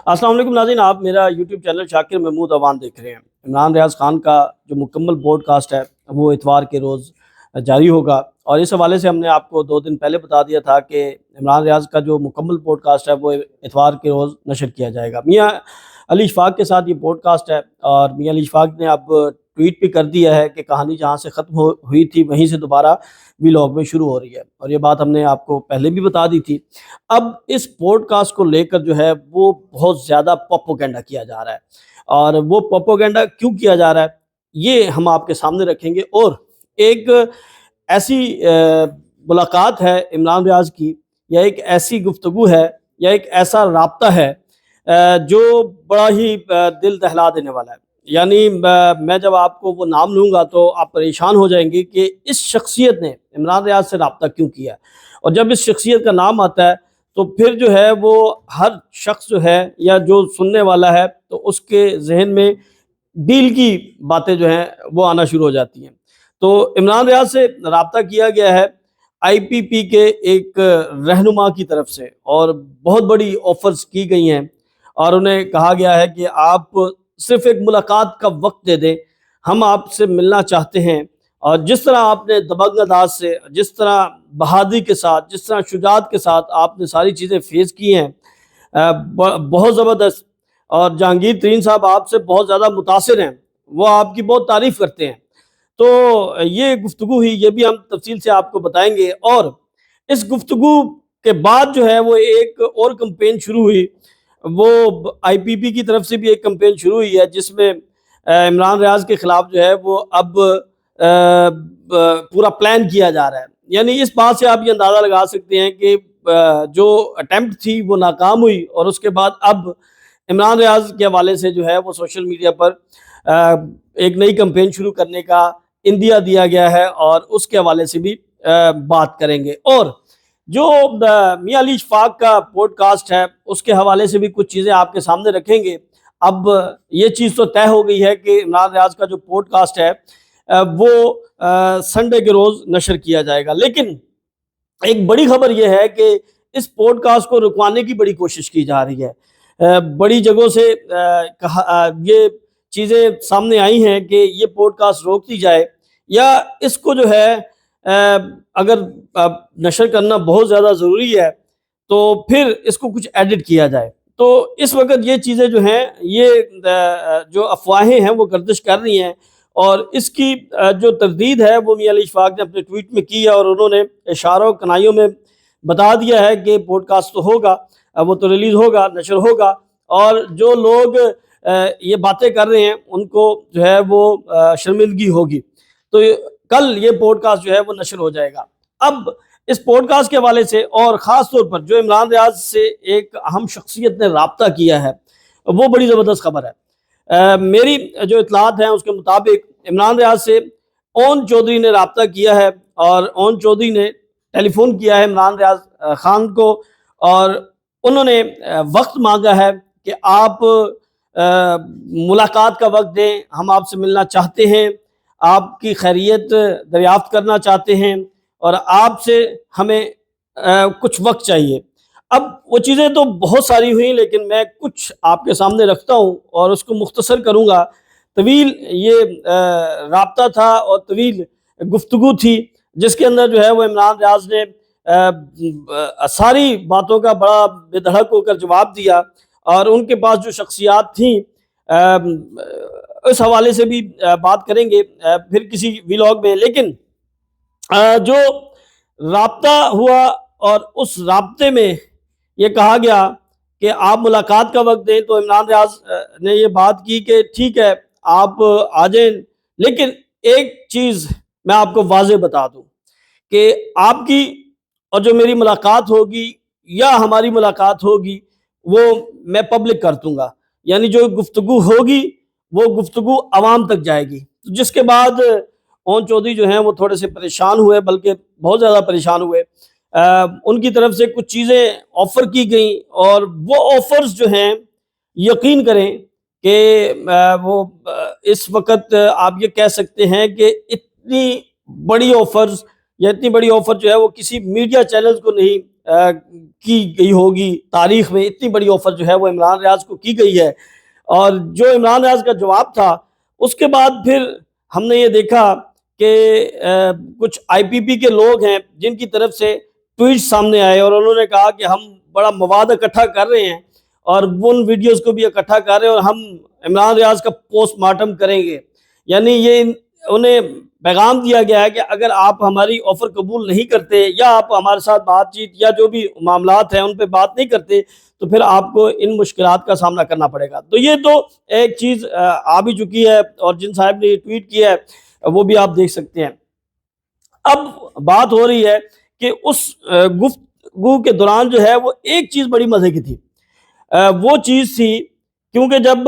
السلام علیکم ناظرین، آپ میرا یوٹیوب چینل شاکر محمود اوان دیکھ رہے ہیں۔ عمران ریاض خان کا جو مکمل پوڈ کاسٹ ہے وہ اتوار کے روز جاری ہوگا، اور اس حوالے سے ہم نے آپ کو 2 دن پہلے بتا دیا تھا کہ عمران ریاض کا جو مکمل پوڈ کاسٹ ہے وہ اتوار کے روز نشر کیا جائے گا۔ میاں علی اشفاق کے ساتھ یہ پوڈ کاسٹ ہے، اور میاں علی اشفاق نے اب ٹویٹ بھی کر دیا ہے کہ کہانی جہاں سے ختم ہوئی تھی وہیں سے دوبارہ ولاگ میں شروع ہو رہی ہے، اور یہ بات ہم نے آپ کو پہلے بھی بتا دی تھی۔ اب اس پوڈ کاسٹ کو لے کر جو ہے وہ بہت زیادہ پروپیگنڈا کیا جا رہا ہے، اور وہ پروپیگنڈا کیوں کیا جا رہا ہے یہ ہم آپ کے سامنے رکھیں گے۔ اور ایک ایسی ملاقات ہے عمران ریاض کی، یا ایک ایسی گفتگو ہے، یا ایک ایسا رابطہ ہے جو بڑا ہی دل دہلا دینے والا ہے۔ یعنی میں جب آپ کو وہ نام لوں گا تو آپ پریشان ہو جائیں گے کہ اس شخصیت نے عمران ریاض سے رابطہ کیوں کیا ہے، اور جب اس شخصیت کا نام آتا ہے تو پھر جو ہے وہ ہر شخص جو ہے یا جو سننے والا ہے تو اس کے ذہن میں ڈیل کی باتیں جو ہیں وہ آنا شروع ہو جاتی ہیں۔ تو عمران ریاض سے رابطہ کیا گیا ہے آئی پی پی کے ایک رہنما کی طرف سے، اور بہت بڑی آفرز کی گئی ہیں، اور انہیں کہا گیا ہے کہ آپ صرف ایک ملاقات کا وقت دے دیں، ہم آپ سے ملنا چاہتے ہیں۔ اور جس طرح آپ نے دبنگ انداز سے، جس طرح بہادری کے ساتھ، جس طرح شجاعت کے ساتھ آپ نے ساری چیزیں فیس کی ہیں، بہت زبردست۔ اور جہانگیر ترین صاحب آپ سے بہت زیادہ متاثر ہیں، وہ آپ کی بہت تعریف کرتے ہیں۔ تو یہ گفتگو ہوئی، یہ بھی ہم تفصیل سے آپ کو بتائیں گے۔ اور اس گفتگو کے بعد جو ہے وہ ایک اور کمپین شروع ہوئی، وہ آئی پی پی کی طرف سے بھی ایک کمپین شروع ہوئی ہے، جس میں عمران ریاض کے خلاف جو ہے وہ اب پورا پلان کیا جا رہا ہے۔ یعنی اس بات سے آپ یہ اندازہ لگا سکتے ہیں کہ جو اٹیمپٹ تھی وہ ناکام ہوئی، اور اس کے بعد اب عمران ریاض کے حوالے سے جو ہے وہ سوشل میڈیا پر ایک نئی کمپین شروع کرنے کا اندیا دیا گیا ہے، اور اس کے حوالے سے بھی بات کریں گے۔ اور جو میاں علی اشفاق کا پوڈ کاسٹ ہے اس کے حوالے سے بھی کچھ چیزیں آپ کے سامنے رکھیں گے۔ اب یہ چیز تو طے ہو گئی ہے کہ عمران ریاض کا جو پوڈ کاسٹ ہے وہ سنڈے کے روز نشر کیا جائے گا، لیکن ایک بڑی خبر یہ ہے کہ اس پوڈ کاسٹ کو رکوانے کی بڑی کوشش کی جا رہی ہے۔ بڑی جگہوں سے یہ چیزیں سامنے آئی ہیں کہ یہ پوڈ کاسٹ روک دی جائے، یا اس کو جو ہے اگر نشر کرنا بہت زیادہ ضروری ہے تو پھر اس کو کچھ ایڈٹ کیا جائے۔ تو اس وقت یہ چیزیں جو ہیں، یہ جو افواہیں ہیں وہ گردش کر رہی ہیں، اور اس کی جو تردید ہے وہ میاں علی اشفاق نے اپنے ٹویٹ میں کی ہے، اور انہوں نے اشاروں و کنائیوں میں بتا دیا ہے کہ پوڈ کاسٹ تو ہوگا، وہ تو ریلیز ہوگا، نشر ہوگا، اور جو لوگ یہ باتیں کر رہے ہیں ان کو جو ہے وہ شرمندگی ہوگی۔ تو کل یہ پوڈ کاسٹ جو ہے وہ نشر ہو جائے گا۔ اب اس پوڈ کاسٹ کے حوالے سے، اور خاص طور پر جو عمران ریاض سے ایک اہم شخصیت نے رابطہ کیا ہے، وہ بڑی زبردست خبر ہے۔ میری جو اطلاعات ہیں اس کے مطابق عمران ریاض سے اون چودھری نے رابطہ کیا ہے، اور اون چودھری نے ٹیلی فون کیا ہے عمران ریاض خان کو، اور انہوں نے وقت مانگا ہے کہ آپ ملاقات کا وقت دیں، ہم آپ سے ملنا چاہتے ہیں، آپ کی خیریت دریافت کرنا چاہتے ہیں، اور آپ سے ہمیں کچھ وقت چاہیے۔ اب وہ چیزیں تو بہت ساری ہوئیں، لیکن میں کچھ آپ کے سامنے رکھتا ہوں اور اس کو مختصر کروں گا۔ طویل یہ رابطہ تھا اور طویل گفتگو تھی، جس کے اندر جو ہے وہ عمران ریاض نے ساری باتوں کا بڑا بے دھڑک ہو کر جواب دیا، اور ان کے پاس جو شخصیات تھیں اس حوالے سے بھی بات کریں گے پھر کسی ویلاگ میں۔ لیکن جو رابطہ ہوا، اور اس رابطے میں یہ کہا گیا کہ آپ ملاقات کا وقت دیں، تو عمران ریاض نے یہ بات کی کہ ٹھیک ہے آپ آ جائیں، لیکن ایک چیز میں آپ کو واضح بتا دوں کہ آپ کی اور جو میری ملاقات ہوگی یا ہماری ملاقات ہوگی وہ میں پبلک کر دوں گا، یعنی جو گفتگو ہوگی وہ گفتگو عوام تک جائے گی۔ جس کے بعد اون چودھری جو ہیں وہ تھوڑے سے پریشان ہوئے، بلکہ بہت زیادہ پریشان ہوئے۔ ان کی طرف سے کچھ چیزیں آفر کی گئیں، اور وہ آفرز جو ہیں یقین کریں کہ وہ اس وقت آپ یہ کہہ سکتے ہیں کہ اتنی بڑی آفرز، یا اتنی بڑی آفر جو ہے وہ کسی میڈیا چینلز کو نہیں کی گئی ہوگی تاریخ میں، اتنی بڑی آفر جو ہے وہ عمران ریاض کو کی گئی ہے، اور جو عمران ریاض کا جواب تھا اس کے بعد پھر ہم نے یہ دیکھا کہ کچھ آئی پی پی کے لوگ ہیں جن کی طرف سے ٹویٹ سامنے آئے، اور انہوں نے کہا کہ ہم بڑا مواد اکٹھا کر رہے ہیں اور ان ویڈیوز کو بھی اکٹھا کر رہے ہیں اور ہم عمران ریاض کا پوسٹ مارٹم کریں گے۔ یعنی یہ انہیں پیغام دیا گیا ہے کہ اگر آپ ہماری آفر قبول نہیں کرتے یا آپ ہمارے ساتھ بات چیت یا جو بھی معاملات ہیں ان پہ بات نہیں کرتے تو پھر آپ کو ان مشکلات کا سامنا کرنا پڑے گا۔ تو یہ تو ایک چیز آ بھی چکی ہے، اور جن صاحب نے یہ ٹویٹ کیا ہے وہ بھی آپ دیکھ سکتے ہیں۔ اب بات ہو رہی ہے کہ اس گفتگو کے دوران جو ہے وہ ایک چیز بڑی مزے کی تھی، وہ چیز تھی کیونکہ جب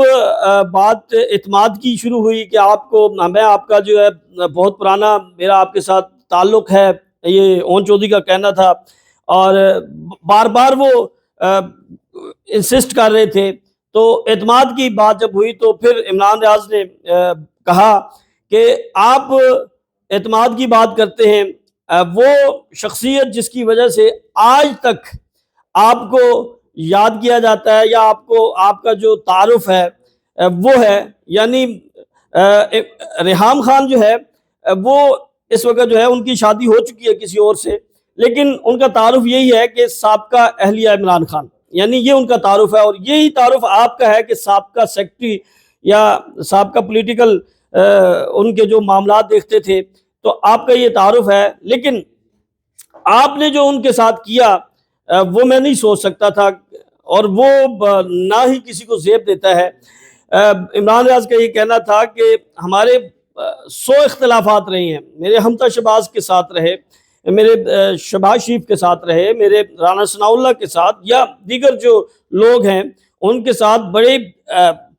بات اعتماد کی شروع ہوئی کہ میں آپ کا جو ہے بہت پرانا میرا آپ کے ساتھ تعلق ہے، یہ اون چودھری کا کہنا تھا، اور بار بار وہ انسسٹ کر رہے تھے، تو اعتماد کی بات جب ہوئی تو پھر عمران ریاض نے کہا کہ آپ اعتماد کی بات کرتے ہیں، وہ شخصیت جس کی وجہ سے آج تک آپ کو یاد کیا جاتا ہے یا آپ کا جو تعارف ہے وہ ہے، یعنی ریحام خان جو ہے وہ اس وقت جو ہے ان کی شادی ہو چکی ہے کسی اور سے، لیکن ان کا تعارف یہی ہے کہ سابقہ اہلیہ عمران خان، یعنی یہ ان کا تعارف ہے، اور یہی تعارف آپ کا ہے کہ سابقہ سیکرٹری یا سابقہ پولیٹیکل ان کے جو معاملات دیکھتے تھے، تو آپ کا یہ تعارف ہے۔ لیکن آپ نے جو ان کے ساتھ کیا وہ میں نہیں سوچ سکتا تھا، اور وہ نہ ہی کسی کو زیب دیتا ہے۔ عمران ریاض کا یہ کہنا تھا کہ ہمارے 100 اختلافات رہے ہیں، میرے ہمتا شباز کے ساتھ رہے، میرے شہباز شریف کے ساتھ رہے، میرے رانا ثناء اللہ کے ساتھ یا دیگر جو لوگ ہیں ان کے ساتھ بڑے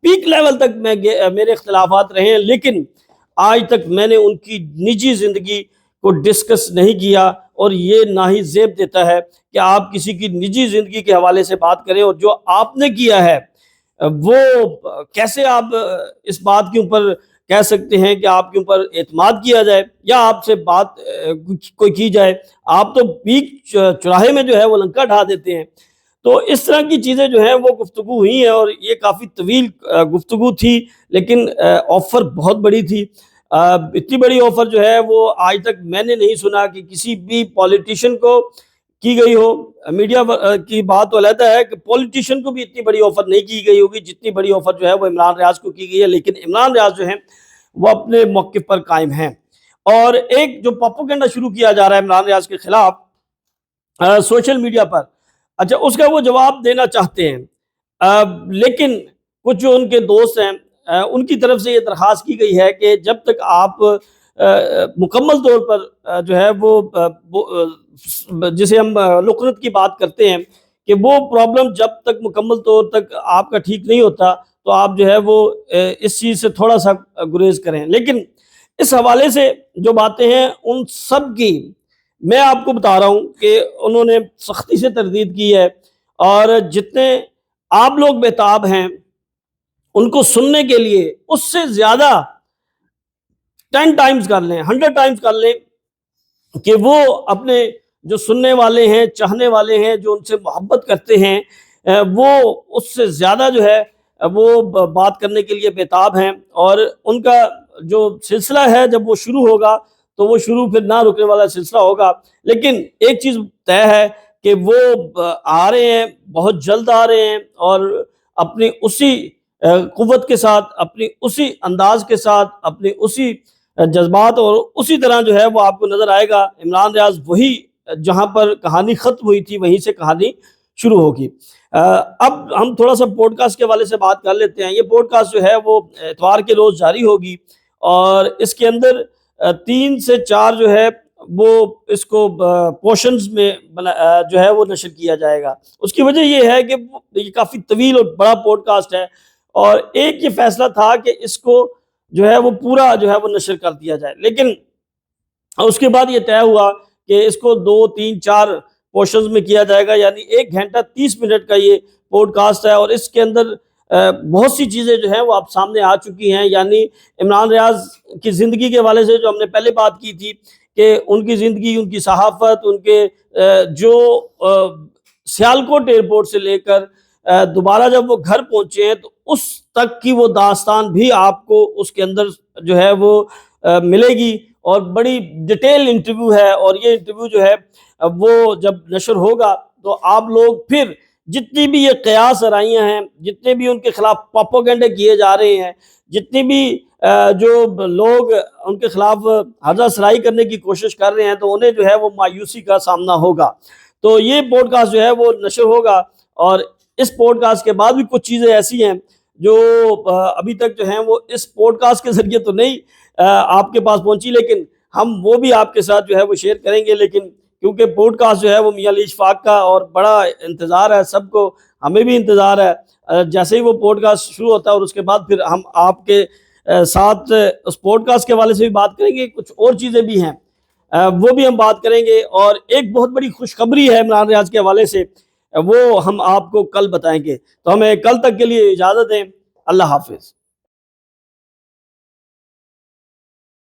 پیک لیول تک میرے اختلافات رہے ہیں، لیکن آج تک میں نے ان کی نجی زندگی کو ڈسکس نہیں کیا، اور یہ نہ ہی زیب دیتا ہے کہ آپ کسی کی نجی زندگی کے حوالے سے بات کریں، اور جو آپ نے کیا ہے وہ کیسے آپ اس بات کے اوپر کہہ سکتے ہیں کہ آپ کے اوپر اعتماد کیا جائے یا آپ سے بات کوئی کی جائے؟ آپ تو پیک چوراہے میں جو ہے وہ لنکا ڈھا دیتے ہیں۔ تو اس طرح کی چیزیں جو ہیں وہ گفتگو ہوئی ہیں، اور یہ کافی طویل گفتگو تھی، لیکن آفر بہت بڑی تھی۔ اتنی بڑی آفر جو ہے وہ آج تک میں نے نہیں سنا کہ کسی بھی پولیٹیشین کو کی گئی ہو۔ میڈیا کی بات تو علیحدہ ہے کہ پولیٹیشین کو بھی اتنی بڑی آفر نہیں کی گئی ہوگی جتنی بڑی آفر جو ہے وہ عمران ریاض کو کی گئی ہے، لیکن عمران ریاض جو ہیں وہ اپنے موقف پر قائم ہیں۔ اور ایک جو پروپیگنڈا شروع کیا جا رہا ہے عمران ریاض کے خلاف سوشل میڈیا پر، اچھا اس کا وہ جواب دینا چاہتے ہیں، لیکن کچھ جو ان کے دوست ہیں ان کی طرف سے یہ درخواست کی گئی ہے کہ جب تک آپ مکمل طور پر جو ہے وہ جسے ہم لکنت کی بات کرتے ہیں کہ وہ پرابلم جب تک مکمل طور تک آپ کا ٹھیک نہیں ہوتا تو آپ جو ہے وہ اس چیز سے تھوڑا سا گریز کریں۔ لیکن اس حوالے سے جو باتیں ہیں ان سب کی میں آپ کو بتا رہا ہوں کہ انہوں نے سختی سے تردید کی ہے، اور جتنے آپ لوگ بےتاب ہیں ان کو سننے کے لیے اس سے زیادہ 10 ٹائمز کر لیں، 100 ٹائمز کر لیں کہ وہ اپنے جو سننے والے ہیں، چاہنے والے ہیں، جو ان سے محبت کرتے ہیں، وہ اس سے زیادہ جو ہے وہ بات کرنے کے لیے بےتاب ہیں، اور ان کا جو سلسلہ ہے جب وہ شروع ہوگا تو وہ شروع پھر نہ رکنے والا سلسلہ ہوگا۔ لیکن ایک چیز طے ہے کہ وہ آ رہے ہیں، بہت جلد آ رہے ہیں، اور اپنی اسی قوت کے ساتھ، اپنی اسی انداز کے ساتھ، اپنی اسی جذبات، اور اسی طرح جو ہے وہ آپ کو نظر آئے گا۔ عمران ریاض وہی جہاں پر کہانی ختم ہوئی تھی وہیں سے کہانی شروع ہوگی۔ اب ہم تھوڑا سا پوڈ کاسٹ کے حوالے سے بات کر لیتے ہیں۔ یہ پوڈ کاسٹ جو ہے وہ اتوار کے روز جاری ہوگی، اور اس کے اندر 3 سے 4 جو ہے وہ اس کو پورشنز میں جو ہے وہ نشر کیا جائے گا۔ اس کی وجہ یہ ہے کہ یہ کافی طویل اور بڑا پوڈ کاسٹ ہے، اور ایک یہ فیصلہ تھا کہ اس کو جو ہے وہ پورا جو ہے وہ نشر کر دیا جائے، لیکن اس کے بعد یہ طے ہوا کہ اس کو 2 3 4 پورشنز میں کیا جائے گا، یعنی 1 گھنٹہ 30 منٹ کا یہ پوڈ کاسٹ ہے، اور اس کے اندر بہت سی چیزیں جو ہیں وہ آپ سامنے آ چکی ہیں۔ یعنی عمران ریاض کی زندگی کے حوالے سے جو ہم نے پہلے بات کی تھی کہ ان کی زندگی، ان کی صحافت، ان کے جو سیالکوٹ ایئرپورٹ سے لے کر دوبارہ جب وہ گھر پہنچے ہیں تو اس تک کی وہ داستان بھی آپ کو اس کے اندر جو ہے وہ ملے گی، اور بڑی ڈیٹیل انٹرویو ہے، اور یہ انٹرویو جو ہے وہ جب نشر ہوگا تو آپ لوگ پھر جتنی بھی یہ قیاس آرائیاں ہیں، جتنے بھی ان کے خلاف پروپیگنڈے کیے جا رہے ہیں، جتنی بھی جو لوگ ان کے خلاف ہرزہ سرائی کرنے کی کوشش کر رہے ہیں، تو انہیں جو ہے وہ مایوسی کا سامنا ہوگا۔ تو یہ پوڈ کاسٹ جو ہے وہ نشر ہوگا، اور اس پوڈ کاسٹ کے بعد بھی کچھ چیزیں ایسی ہیں جو ابھی تک جو ہیں وہ اس پوڈ کاسٹ کے ذریعے تو نہیں آپ کے پاس پہنچی، لیکن ہم وہ بھی آپ کے ساتھ جو ہے وہ شیئر کریں گے۔ لیکن کیونکہ پوڈ کاسٹ جو ہے وہ میاں علی اشفاق کا اور بڑا انتظار ہے سب کو، ہمیں بھی انتظار ہے، جیسے ہی وہ پوڈ کاسٹ شروع ہوتا ہے اور اس کے بعد پھر ہم آپ کے ساتھ اس پوڈ کاسٹ کے حوالے سے بھی بات کریں گے، کچھ اور چیزیں بھی ہیں وہ بھی ہم بات کریں گے، اور ایک بہت بڑی خوشخبری ہے عمران ریاض کے حوالے سے، وہ ہم آپ کو کل بتائیں گے۔ تو ہمیں کل تک کے لیے اجازت دیں، اللہ حافظ۔